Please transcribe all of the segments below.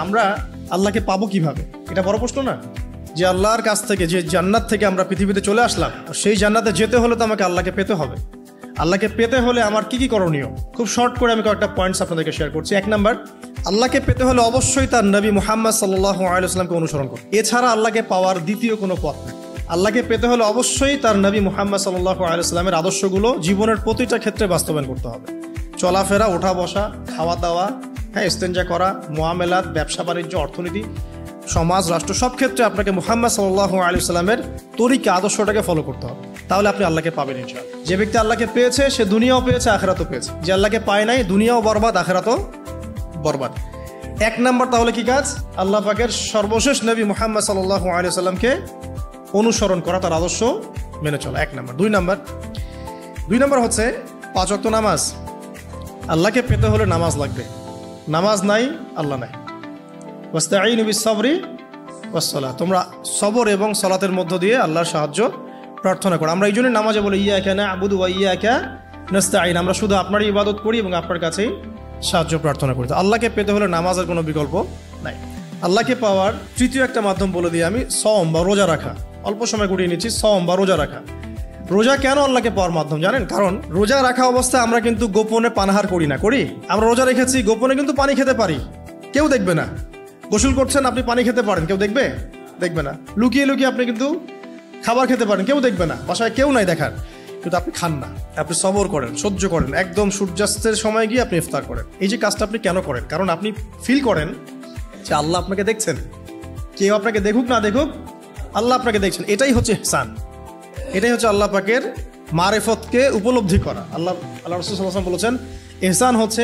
আমরা আল্লাহকে পাবো কিভাবে, এটা বড় প্রশ্ন না? যে আল্লাহর কাছ থেকে, যে জান্নাত থেকে আমরা পৃথিবীতে চলে আসলাম, সেই জান্নাতে যেতে হলে তো আমাকে আল্লাহকে পেতে হবে। আল্লাহকে পেতে হলে আমার কি কি করণীয়, খুব শর্ট করে আমি কয়েকটা পয়েন্টস আপনাদেরকে শেয়ার করছি। 1 নাম্বার, আল্লাহকে পেতে হলে অবশ্যই তার নবী মুহাম্মদ সাল্লাল্লাহু আলাইহি ওয়াসাল্লামকে অনুসরণ করুন। এছাড়া আল্লাহকে পাওয়ার দ্বিতীয় কোনো পথ নেই। আল্লাহকে পেতে হলে অবশ্যই তার নবী মুহাম্মদ সাল্লাল্লাহু আলাইহি ওয়াসাল্লামের আদর্শগুলো জীবনের প্রতিটা ক্ষেত্রে বাস্তবায়ন করতে হবে। চলাফেরা, ওঠা বসা, খাওয়া দাওয়া, ইস্তেঞ্জা করা, মুআমালাত, ব্যবসা বাণিজ্য, অর্থনীতি, সমাজ, রাষ্ট্র, সব ক্ষেত্রে আপনাকে মুহাম্মদ সাল্লাল্লাহু আলাইহি ওয়াসাল্লামের তরিকা, আদর্শটাকে ফলো করতে হবে। তাহলে আপনি আল্লাহকে পাবেন ইনশাআল্লাহ। যে ব্যক্তি আল্লাহকে পেয়েছে সে দুনিয়াও পেয়েছে, আখিরাতও পেয়েছে। যে আল্লাহকে পায় নাই, দুনিয়াও বরবাদ, আখিরাতও বরবাদ। 1 নাম্বার তাহলে কি কাজ? আল্লাহ পাকের সর্বশেষ নবী মুহাম্মদ সাল্লাল্লাহু আলাইহি ওয়াসাল্লামকে অনুসরণ করা, তার আদর্শ মেনে চলা, 1 নাম্বার। 2 নাম্বার হচ্ছে 5 ওয়াক্ত নামাজ। আল্লাহকে পেতে হলে নামাজ লাগবে। নামাজ নাই, আল্লাহ নাই। ওয়াস্তাঈনু বিস-সাবরি ওয়াস-সালাহ, তোমরা সবর এবং সালাতের মধ্য দিয়ে আল্লাহর সাহায্য প্রার্থনা করো। আমরা এই জন্য নামাজে বলি ইয়াকা না'বুদু ওয়া ইয়াকা নাস্তাঈন, আমরা শুধু আপনারই ইবাদত করি এবং আপনার কাছেই সাহায্য প্রার্থনা করি। তো আল্লাহকে পেতে হলে নামাজের কোনো বিকল্প নাই। আল্লাহকে পাওয়ার তৃতীয় একটা মাধ্যম বলে দিই আমি, সওম বা রোজা রাখা। অল্প সময় গুটিয়ে নিচ্ছি, সওম বা রোজা রাখা। রোজা কেন আল্লাহকে পাওয়ার মাধ্যম জানেন? কারণ রোজা রাখা অবস্থায় আমরা কিন্তু গোপনে পানাহার করি না, করি? আমরা রোজা রেখেছি, গোপনে কিন্তু পানি খেতে পারি, কেউ দেখবে না। গোসল করছেন, আপনি পানি খেতে পারেন, কেউ দেখবে? দেখবে না। লুকিয়ে লুকিয়ে আপনি কিন্তু খাবার খেতে পারেন, কেউ দেখবে না, বাসায় কেউ নাই দেখার, কিন্তু আপনি খান না, আপনি সবর করেন, সহ্য করেন, একদম সূর্যাস্তের সময় গিয়ে আপনি ইফতার করেন। এই যে কাজটা আপনি কেন করেন? কারণ আপনি ফিল করেন যে আল্লাহ আপনাকে দেখছেন। কেউ আপনাকে দেখুক না দেখুক, আল্লাহ আপনাকে দেখছেন। এটাই হচ্ছে ইহসান, এটাই হচ্ছে আল্লাহ পাকের মারিফতকে উপলব্ধি করা। আল্লাহ রাসূল সাল্লাল্লাহু আলাইহি ওয়াসাল্লাম বলেছেন, ইহসান হচ্ছে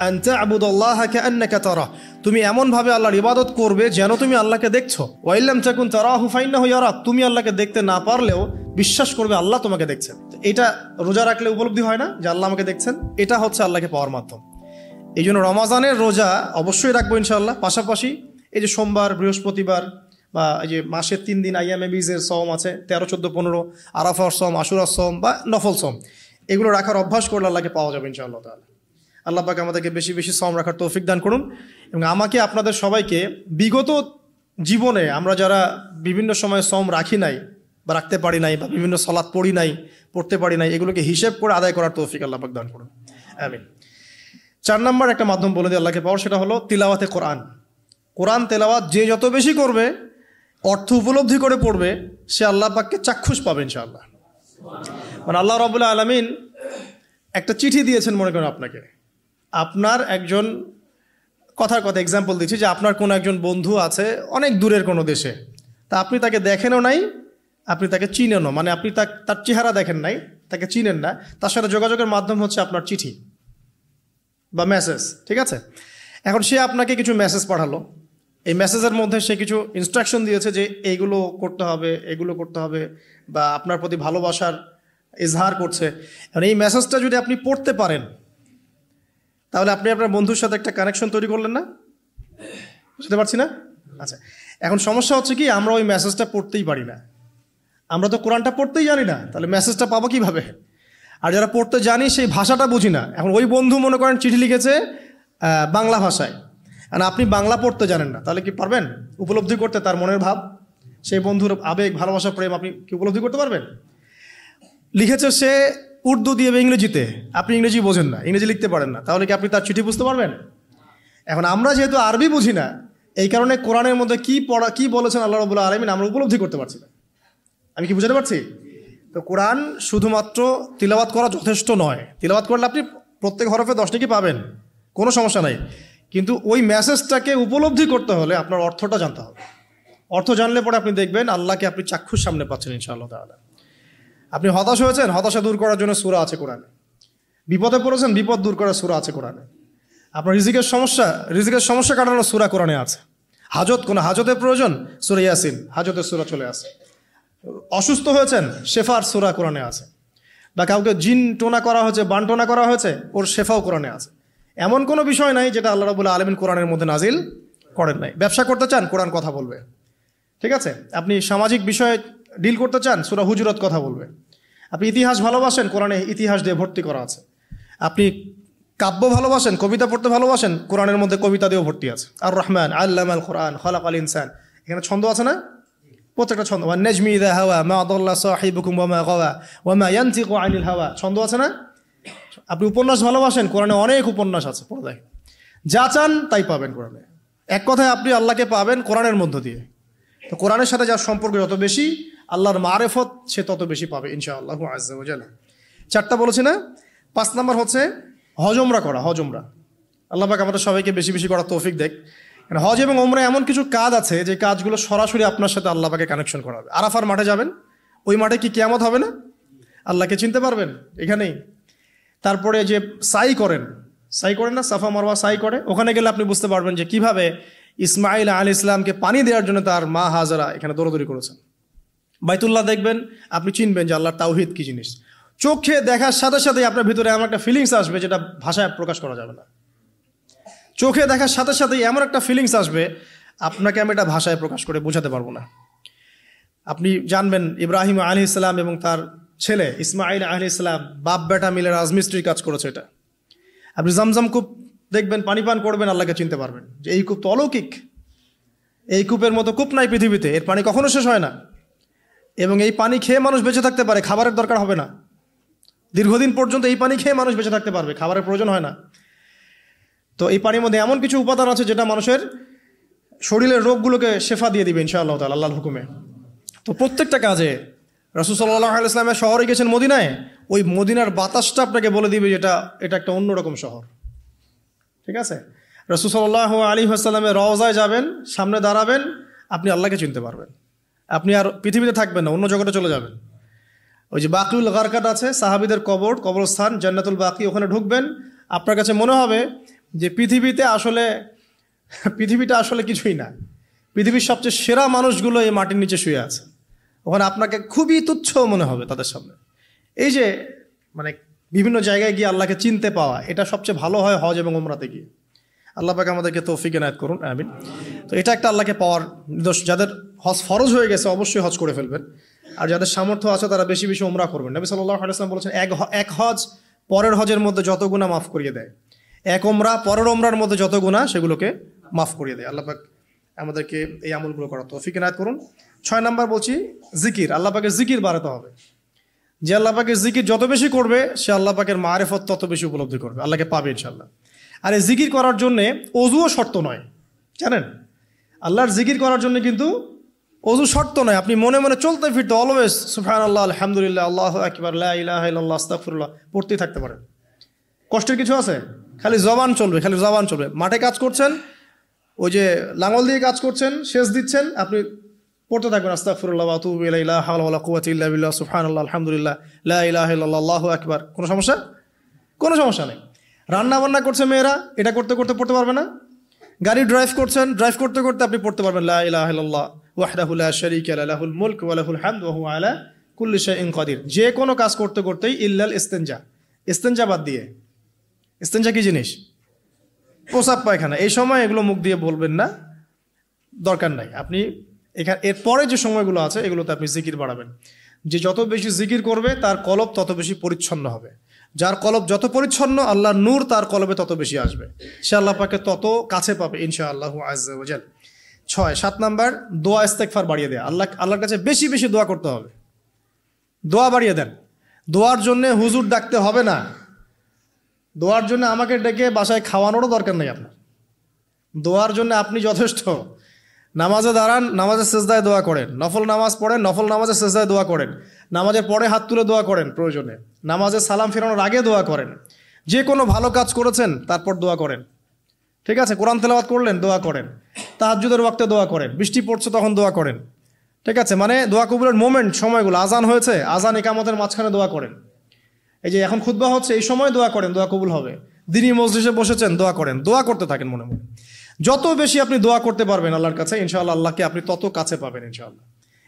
আন তা'বুদাল্লাহা কাআন্নাকা তারাহ, তুমি এমনভাবে আল্লাহর ইবাদত করবে যেন তুমি আল্লাহকে দেখছো। ওয়া ইল্লাম তাকুন তারাহু ফাইন্নাহু ইয়ারাক, তুমি আল্লাহকে দেখতে না পারলেও বিশ্বাস করবে আল্লাহ তোমাকে দেখছেন। এটা রোজা রাখলে উপলব্ধি হয় না যে আল্লাহ আমাকে দেখছেন? এটা হচ্ছে আল্লাহকে পাওয়ার মাধ্যম। এই জন্য রমাজানের রোজা অবশ্যই রাখবো ইনশাআল্লাহ। পাশাপাশি এই যে সোমবার, বৃহস্পতিবার বা এই যে মাসের 3 দিন আইয়ামে বীজের সওম আছে, 13, 14, 15, আরাফার সওম, আশুরার সওম বা নফল সওম, এগুলো রাখার অভ্যাস করলে আল্লাহকে পাওয়া যাবে ইনশাআল্লাহ তাআলা। আল্লাহ পাক আমাদেরকে বেশি বেশি সওম রাখার তৌফিক দান করুন। এবং আমাকে, আপনাদের সবাইকে বিগত জীবনে আমরা যারা বিভিন্ন সময় সওম রাখি নাই বা রাখতে পারি নাই, বা বিভিন্ন সালাত পড়ি নাই, পড়তে পারি নাই, এগুলোকে হিসেব করে আদায় করার তৌফিক আল্লাহ পাক দান করুন, আমিন। 4 নাম্বার একটা মাধ্যম বলে দিই আল্লাহকে পাওয়ার, সেটা হলো তিলাওয়াতে কোরআন। কোরআন তেলাওয়াত যে যত বেশি করবে, অর্থ উপলব্ধি করে পড়বে, সে আল্লাহ পাককে চাক্ষুষ পাবে ইনশাআল্লাহ। মানে আল্লাহ রাব্বুল আলামিন একটা চিঠি দিয়েছেন, মনে করেন আপনাকে, আপনার একজন, কথার কথা এক্সাম্পল দিচ্ছি, যে আপনার কোনো একজন বন্ধু আছে অনেক দূরের কোনো দেশে, তা আপনি তাকে দেখেনও নাই, আপনি তাকে চিনেনও, মানে আপনি তার চেহারা দেখেন নাই, তাকে চিনেন না, তার সাথে যোগাযোগের মাধ্যম হচ্ছে আপনার চিঠি বা মেসেজ, ঠিক আছে? এখন সে আপনাকে কিছু মেসেজ পাঠালো, এই মেসেজের মধ্যে সে কিছু ইনস্ট্রাকশন দিয়েছে যে এইগুলো করতে হবে, এগুলো করতে হবে, বা আপনার প্রতি ভালোবাসার ইজহার করছে। এখন এই মেসেজটা যদি আপনি পড়তে পারেন, তাহলে আপনি আপনার বন্ধুর সাথে একটা কানেকশন তৈরি করলেন না? বুঝতে পারছি না? আচ্ছা, এখন সমস্যা হচ্ছে কি, আমরা ওই মেসেজটা পড়তেই পারি না। আমরা তো কোরআনটা পড়তেই জানি না, তাহলে মেসেজটা পাবো কিভাবে? আর যারা পড়তে জানি সেই ভাষাটা বুঝি না। এখন ওই বন্ধু মনে করেন চিঠি লিখেছে বাংলা ভাষায়, আর আপনি বাংলা পড়তে জানেন না, তাহলে কি পারবেন উপলব্ধি করতে তার মনের ভাব, সেই বন্ধুর আবেগ, ভালোবাসা, প্রেম আপনি কি উপলব্ধি করতে পারবেন? লিখেছে সে উর্দু দিয়ে বা ইংরেজিতে, আপনি ইংরেজি বোঝেন না, ইংরেজি লিখতে পারেন না, তাহলে কি আপনি তার চিঠি বুঝতে পারবেন? এখন আমরা যেহেতু আরবি বুঝি না, এই কারণে কোরআনের মধ্যে কি বলেছেন আল্লাহ রাব্বুল আলামিন আমরা উপলব্ধি করতে পারছি না। আমি কি বুঝাতে পারছি? তো কোরআন শুধুমাত্র তিলাওয়াত করা যথেষ্ট নয়। তিলাওয়াত করলে আপনি প্রত্যেক হরফে 10 নেকি পাবেন, কোনো সমস্যা নাই, কিন্তু ওই মেসেজটাকে উপলব্ধি করতে হলে আপনার অর্থটা জানতে হবে। অর্থ জানলে পরে আপনি দেখবেন আল্লাহকে আপনি চাক্ষুষ সামনে পাচ্ছেন ইনশাআল্লাহ তাআলা। আপনি হতাশ হয়েছেন, হতাশা দূর করার জন্য সূরা আছে কোরআনে। বিপদে পড়েছেন, বিপদ দূর করার সূরা আছে কোরআনে। আপনার রিজিকের সমস্যা কাটানোর সূরা কোরআনে আছে। কোনো হাজতের প্রয়োজন, সূরা ইয়াসিন, হাজতের সূরা চলে আসে। অসুস্থ হয়েছেন, শেফার সূরা কোরআনে আছে। বা কাউকে জিন টোনা করা হয়েছে, বান টোনা করা হয়েছে, ওর শেফাও কোরআনে আছে। এমন কোনো বিষয় নাই যেটা আল্লাহ রাব্বুল আলামিন কোরআনের মধ্যে নাজিল করেন নাই। ব্যবসা করতে চান, কোরআন কথা বলবে, ঠিক আছে? আপনি সামাজিক বিষয়ে ডিল করতে চান, সূরা হুজুরাত কথা বলবে। আপনি ইতিহাস ভালোবাসেন, কোরআনে ইতিহাস দিয়ে ভর্তি করা আছে। আপনি কাব্য ভালোবাসেন, কবিতা পড়তে ভালোবাসেন, কোরআনের মধ্যে কবিতা দিয়েও ভর্তি আছে। আর রহমান আল্লামাল কোরআন খলাকাল ইনসান, এখানে ছন্দ আছে না? প্রত্যেকটা ছন্দ, ওয়ান নাজমি ইযা হাওয়া মা আদাল্লা সাহিবুকুম ওয়া মা গাওয়া ওয়া মা ইয়ানতিকু আনিল হাওয়া, ছন্দ আছে না? আপনি উপন্যাস ভালোবাসেন, কোরআনে অনেক উপন্যাস আছে পড়ায়, যা চান তাই পাবেন কোরআনে। এক কথায় আপনি আল্লাহকে পাবেন কোরআনের মধ্য দিয়ে। তো কোরআনের সাথে যার সম্পর্ক যত বেশি, আল্লাহর মারেফত সে তত বেশি পাবে ইনশাআল্লাহু আজ্জা ওয়া জাল্লা। 4টা বলেছি না? 5 নাম্বার হচ্ছে হজ ওমরা করা। হজ ওমরা আল্লাহ পাক আমাদের সবাইকে বেশি বেশি করার তৌফিক দেখ। হজ এবং ওমরা এমন কিছু কাজ আছে যে কাজগুলো সরাসরি আপনার সাথে আল্লাহ পাকে কানেকশন করাবে। আরাফার মাঠে যাবেন, ওই মাঠে কি কিয়ামত হবে না? আল্লাহকে চিনতে পারবেন এখানেই। তারপরে যে সাই করেন না, সাফা মারওয়া সাই করে, ওখানে গেলে আপনি বুঝতে পারবেন যে কিভাবে ইসমাইল আলাইহিস সালামকে পানি দেওয়ার জন্য তার মা হাজারা এখানে দৌড়াদৌড়ি করেছেন। বাইতুল্লাহ দেখবেন, আপনি চিনবেন যে আল্লাহর তাওহীদ কি জিনিস। চোখে দেখার সাথে সাথে আপনার ভিতরে এমন একটা ফিলিংস আসবে যেটা ভাষায় প্রকাশ করা যাবে না। চোখে দেখার সাথে সাথেই এমন একটা ফিলিংস আসবে, আপনাকে আমি এটা ভাষায় প্রকাশ করে বোঝাতে পারবো না। আপনি জানবেন ইব্রাহিম আলাইহিস সালাম এবং তার ছেলে ইসমাইল আলাইহিস সালাম বাপ বেটা মিলে রাজমিস্ত্রির কাজ করেছে। এটা আপনি জামজাম কূপ দেখবেন, পানি পান করবেন, আল্লাহকে চিনতে পারবেন যে এই কূপ তো অলৌকিক, এই কূপের মতো কূপ নাই পৃথিবীতে, এর পানি কখনো শেষ হয় না, এবং এই পানি খেয়ে মানুষ বেঁচে থাকতে পারে, খাবারের দরকার হবে না, দীর্ঘদিন পর্যন্ত এই পানি খেয়ে মানুষ বেঁচে থাকতে পারবে, খাবারের প্রয়োজন হয় না। তো এই পানির মধ্যে এমন কিছু উপাদান আছে যেটা মানুষের শরীরের রোগগুলোকে শেফা দিয়ে দিবে ইনশাআল্লাহ তাআলা আল্লাহর হুকুমে। তো প্রত্যেকটা কাজে রাসূল সাল্লাল্লাহু আলাইহি ওয়াসাল্লামের শহরে গেছেন মদিনায়, ওই মদিনার বাতাসটা আপনাকে বলে দিবে যেটা এটা একটা অন্যরকম শহর। ঠিক আছে? রাসূল সাল্লাল্লাহু আলাইহি ওয়াসাল্লামের রওজায় যাবেন, সামনে দাঁড়াবেন, আপনি আল্লাহকে চিনতে পারবেন। আপনি আর পৃথিবীতে থাকবেন না, অন্য জগতে চলে যাবেন। ওই যে বাকিউল গারকাত আছে, সাহাবীদের কবরস্থান জান্নাতুল বাকি, ওখানে ঢুকবেন, আপনার কাছে মনে হবে যে পৃথিবীটা আসলে কিছুই না, পৃথিবীর সবচেয়ে সেরা মানুষগুলো এই মাটির নিচে শুয়ে আছে। ওখানে আপনাকে খুবই তুচ্ছ মনে হবে তাদের সামনে। এই যে মানে বিভিন্ন জায়গায় গিয়ে আল্লাহকে চিনতে পাওয়া, এটা সবচেয়ে ভালো হয় হজ এবং উমরাতে গিয়ে। আল্লাহ পাক আমাদেরকে তৌফিক এনায়েত করুন, আমিন। তো এটা একটা আল্লাহকে পাওয়ার নিদর্শন। যাদের হজ ফরজ হয়ে গেছে অবশ্যই হজ করে ফেলবেন, আর যাদের সামর্থ্য আছে তারা বেশি বেশি উমরা করবেন। নবী সাল্লাল্লাহু আলাইহি ওয়াসাল্লাম বলেছেন, এক হজ পরের হজের মধ্যে যত গুনাহ মাফ করিয়ে দেয়, এক উমরা পরের উমরার মধ্যে যত গুনাহ সেগুলোকে মাফ করিয়ে দেয়। আল্লাহ পাক আমাদেরকে এই আমলগুলো করার তৌফিক এনায়েত করুন। 6 নাম্বার বলছি জিকির। আল্লাহ পাকের জিকির বাড়াতে হবে। যে আল্লাহ পাকের জিকির যত বেশি করবে, সে আল্লাহ পাকের মারিফত তত বেশি উপলব্ধি করবে, আল্লাহকে পাবে ইনশাআল্লাহ। আর এই জিকির করার জন্যে অজুও শর্ত নয়, জানেন? আল্লাহর জিকির করার জন্য কিন্তু অজু শর্ত নয়। আপনি মনে মনে চলতে ফিরতে অলওয়েজ সুবহানাল্লাহ, আলহামদুলিল্লাহ, আল্লাহু আকবার, লা ইলাহা ইল্লাল্লাহ, আস্তাগফিরুল্লাহ পড়তেই থাকতে পারেন। কষ্টের কিছু আছে? খালি জবান চলবে। মাঠে কাজ করছেন, ওই যে লাঙল দিয়ে কাজ করছেন, সেচ দিচ্ছেন, আপনি পড়তে থাকবেন আস্তাগফিরুল্লাহ ওয়া আতুবু ইলাইহি, লা হাওলা ওয়ালা কুওয়াতা ইল্লা বিল্লাহ, সুবহানাল্লাহ, আলহামদুলিল্লাহ, লা ইলাহা ইল্লাল্লাহ, আল্লাহু আকবার। কোনো সমস্যা নেই। রান্না বান্না করছে মেয়েরা, এটা করতে করতে পড়তে পারবে না? গাড়ি ড্রাইভ করতে করতে আপনি পড়তে পারবেন লা ইলাহা ইল্লাল্লাহ ওয়াহদাহু লা শারীকা লাহু, লাহুল মুলক ওয়া লাহুল হামদ ওয়া হুয়া আলা কুল্লি শাইইন কাদির। যে কোনো কাজ করতে করতেই ইল্লাল ইস্তেনজা বাদ দিয়ে। ইস্তেনজা কি জিনিস? প্রসাব পায়খানা। এই সময় এগুলো মুখ দিয়ে বলবেন না, দরকার নাই। আপনি এখানে এরপরে যে সময়গুলো আছে এগুলোতে আপনি জিকির বাড়াবেন। যে যত বেশি জিকির করবে তার কলব তত বেশি পরিচ্ছন্ন হবে। যার কলব যত পরিচ্ছন্ন, আল্লাহর নূর তার কলবে তত বেশি আসবে, সে আল্লাহ পাকে তত কাছে পাবে ইনশাআল্লাহু আজ্জা ওয়া জাল। 7 নাম্বার দোয়া ইস্তেগফার বাড়িয়ে দেয়া। আল্লাহর কাছে বেশি বেশি দোয়া করতে হবে। দোয়া বাড়িয়ে দেন। দোয়ার জন্য হুজুর ডাকতে হবে না, দোয়ার জন্য আমাকে ডেকে বাসায় খাওয়ানোরও দরকার নেই আপনার। দোয়ার জন্য আপনি যথেষ্ট। নামাজে দাঁড়ান, নামাজের সেজদায় দোয়া করেন, নফল নামাজ পড়েন, নফল নামাজের সেজদায় দোয়া করেন, নামাজের পরে হাত তুলে দোয়া করেন, প্রয়োজনে নামাজে সালাম ফেরানোর আগে দোয়া করেন, যে কোনো ভালো কাজ করেছেন তারপর দোয়া করেন। ঠিক আছে? কোরআন তেলাওয়াত করলেন, দোয়া করেন, তাহাজ্জুদের ওয়াক্তে দোয়া করেন, বৃষ্টি পড়ছে তখন দোয়া করেন। ঠিক আছে? মানে দোয়া কবুলের মোমেন্ট, সময়গুলো, আজান হয়েছে, আজান ইকামতের মাঝখানে দোয়া করেন। এই যে এখন খুতবা হচ্ছে, এই সময় দোয়া করেন, দোয়া কবুল হবে। দিনী মজলিসে বসেছেন, দোয়া করেন, দোয়া করতে থাকেন মনে মনে। যত বেশি আপনি দোয়া করতে পারবেন আল্লাহর কাছে, ইনশাআল্লাহ আল্লাহকে আপনি তত কাছে পাবেন ইনশাআল্লাহ।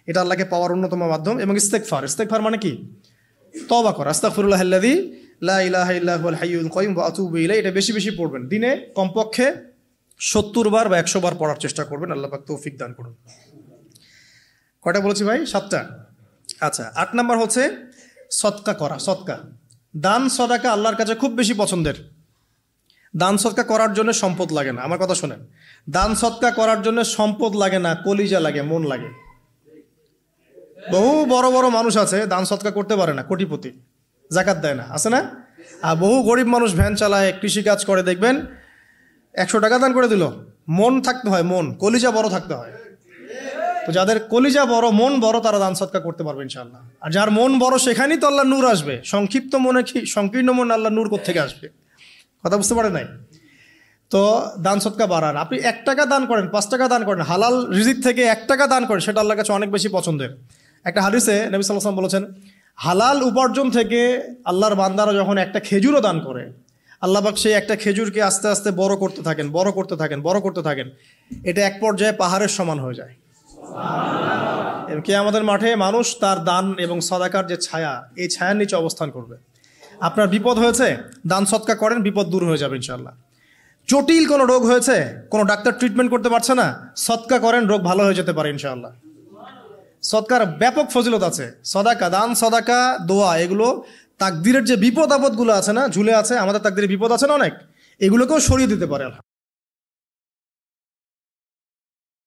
এটা আল্লাহকে পাওয়ার অন্যতম মাধ্যম। এবং ইস্তেগফার মানে কি? তওবা করা। আস্তাগফিরুল্লাহাল্লাযী লা ইলাহা ইল্লা হুয়াল হাইয়ুল কাইয়ুম ওয়া আতুবু ইলাইহি। এটা বেশি বেশি পড়বেন। দিনে কমপক্ষে 70 বার বা 100 বার পড়ার চেষ্টা করবেন। আল্লাহ পাক তৌফিক দান করুন। কয়টা বলেছি ভাই? 7টা। আচ্ছা, 8 নাম্বার হচ্ছে সদকা করা। সদকা, দান সদাকা আল্লাহর কাছে খুব বেশি পছন্দের। দান সৎকা করার জন্য সম্পদ লাগে না, আমার কথা শোনেন। দান সৎকা করার জন্য সম্পদ লাগে না, কলিজা লাগে, মন লাগে। বহু বড় বড় মানুষ আছে দান সৎকা করতে পারে না, কোটিপতি, জাকাত দেয় না, আছে না? আর বহু গরিব মানুষ ভ্যান চালায়, কৃষিকাজ করে, দেখবেন 100 টাকা দান করে দিল। মন থাকতে হয়, মন, কলিজা বড় থাকতে হয়। তো যাদের কলিজা বড়, মন বড়, তারা দান সৎকা করতে পারবে ইনশাআল্লাহ। আর যার মন বড় সেখানেই তো আল্লাহ নূর আসবে। সংক্ষিপ্ত মনে কি, সংকীর্ণ মন, আল্লাহ নূর কোত্থেকে আসবে? কথা বুঝতে পারে নাই? তো দান সৎকা বাড়ান। আপনি 1 টাকা দান করেন, 5 টাকা দান করেন, হালাল রিজিক থেকে 1 টাকা দান করেন, সেটা আল্লাহর কাছে অনেক বেশি পছন্দের। একটা হাদিসে নবী সাল্লাল্লাহু আলাইহি ওয়াসাল্লাম বলেছেন, হালাল উপার্জন থেকে আল্লাহর বান্দারা যখন একটা খেজুরও দান করে, আল্লাহ পাক সেই একটা খেজুরকে আস্তে আস্তে বড় করতে থাকেন, বড় করতে থাকেন, বড় করতে থাকেন। এটা এক পর্যায়ে পাহাড়ের সমান হয়ে যায়। কিয়ামতের মাঠে মানুষ তার দান এবং সাদাকার যে ছায়া, এই ছায়ার নিচে অবস্থান করবে। আপনার বিপদ হয়েছে, দান সৎকা করেন, বিপদ দূর হয়ে যাবে ইনশাআল্লাহ। জটিল কোনো রোগ হয়েছে, কোনো ডাক্তার ট্রিটমেন্ট করতে পারছে না, সৎকা করেন, রোগ ভালো হয়ে যেতে পারে ইনশাআল্লাহ। সৎকার ব্যাপক ফজিলত আছে। সদাকা, দান, সদাকা, দোয়া, এগুলো তাকদিরের যে বিপদ আপদগুলো আছে না, ঝুলে আছে, আমাদের তাকদিরে বিপদ আছে না অনেক, এগুলোকেও সরিয়ে দিতে পারে।